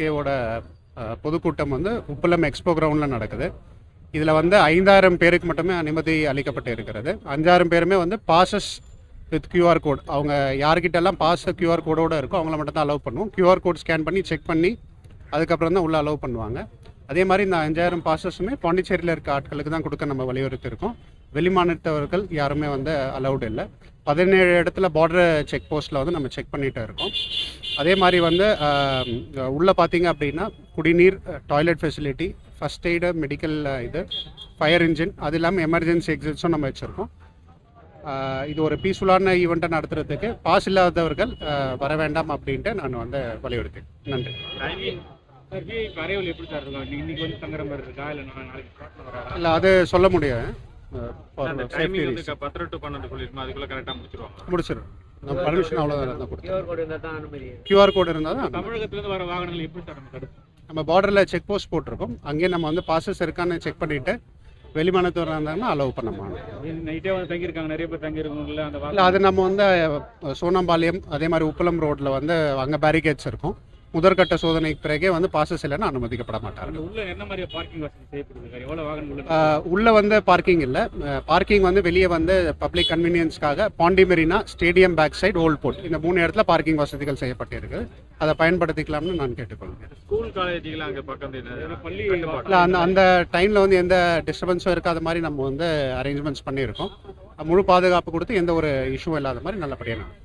டிஎம்கேவோட பொதுக்கூட்டம் வந்து உப்பளம் எக்ஸ்போ கிரவுண்டில் நடக்குது. இதில் வந்து 5000 பேருக்கு மட்டுமே அனுமதி அளிக்கப்பட்டு இருக்கிறது. 5000 பேருமே வந்து பாசஸ் வித் கியூஆர் கோட், அவங்க யார்கிட்டெல்லாம் பாஸ் கியூஆர் கோடோடு இருக்கோ அவங்கள மட்டும் தான் அலோவ் பண்ணுவோம். கியூஆர் கோட் ஸ்கேன் பண்ணி செக் பண்ணி அதுக்கப்புறம் தான் உள்ளே அலோவ் பண்ணுவாங்க. அதே மாதிரி இந்த 5000 பாசஸுமே பாண்டிச்சேரியில் இருக்க ஆட்களுக்கு தான் கொடுக்க நம்ம வலியுறுத்தியிருக்கோம். வெளிமாநிலத்தவர்கள் யாருமே வந்து அலௌடு இல்லை. 17 இடத்துல பார்டர் செக் போஸ்ட்டில் வந்து நம்ம செக் பண்ணிகிட்டு இருக்கோம். அதே மாதிரி வந்து உள்ளே பார்த்தீங்க அப்படின்னா குடிநீர், toilet facility, first aid, medical fire engine, அது இல்லாமல் எமர்ஜென்சி எக்ஸிட்ஸும் நம்ம வச்சுருக்கோம். இது ஒரு பீஸ்ஃபுல்லான ஈவெண்ட்டை நடத்துறதுக்கு பாஸ் இல்லாதவர்கள் வர வேண்டாம் அப்படின்ட்டு நான் வந்து வலியுறுத்தேன். நன்றி. இல்லை, அது சொல்ல முடியாது. முடிச்சிடும். நம்ம பர்மிஷன் அவ்வளோதான் கொடுத்தோம். கியூஆர் கோடு இருந்தால் தான். தமிழகத்துலேருந்து வர வாகனங்கள் எப்படி சார் நம்ம பார்டரில் செக் போஸ்ட் போட்டிருக்கோம். அங்கேயே நம்ம வந்து பாசஸ் இருக்கான்னு செக் பண்ணிவிட்டு வெளிமாநிலத்தவர் இருந்தாங்கன்னா அலோவ் பண்ண மாட்டோம். நைட்டே வந்து தங்கியிருக்காங்க, நிறைய பேர் தங்கியிருக்காங்கல்ல. இல்லை, அது நம்ம வந்து சோனம்பாளையம் அதே மாதிரி உப்பளம் ரோட்டில் வந்து அங்கே பேரிகேட்ஸ் இருக்கும். முதற்கட்ட சோதனைக்கு பிறகே வந்து பாசஸ் இல்லைன்னா அனுமதிக்கப்பட மாட்டார்கள். உள்ளே வந்து பார்க்கிங் இல்லை. பார்க்கிங் வந்து வெளியே வந்து பப்ளிக் கன்வீனியன்ஸ்க்காக Pondy Marina, stadium back side, old port, இந்த 3 இடத்துல பார்க்கிங் வசதிகள் செய்யப்பட்டிருக்கு. அதை பயன்படுத்திக்கலாம்னு நான் கேட்டுக்கொள்கிறேன். ஸ்கூல் காலேஜுகள் அங்கே பக்கம் பள்ளி இல்லை, அந்த டைமில் வந்து எந்த டிஸ்டர்பன்ஸும் இருக்காத மாதிரி நம்ம வந்து அரேஞ்ச்மெண்ட்ஸ் பண்ணியிருக்கோம். முழு பாதுகாப்பு கொடுத்து எந்த ஒரு இஷ்யூவும் இல்லாத மாதிரி நல்லபடியாக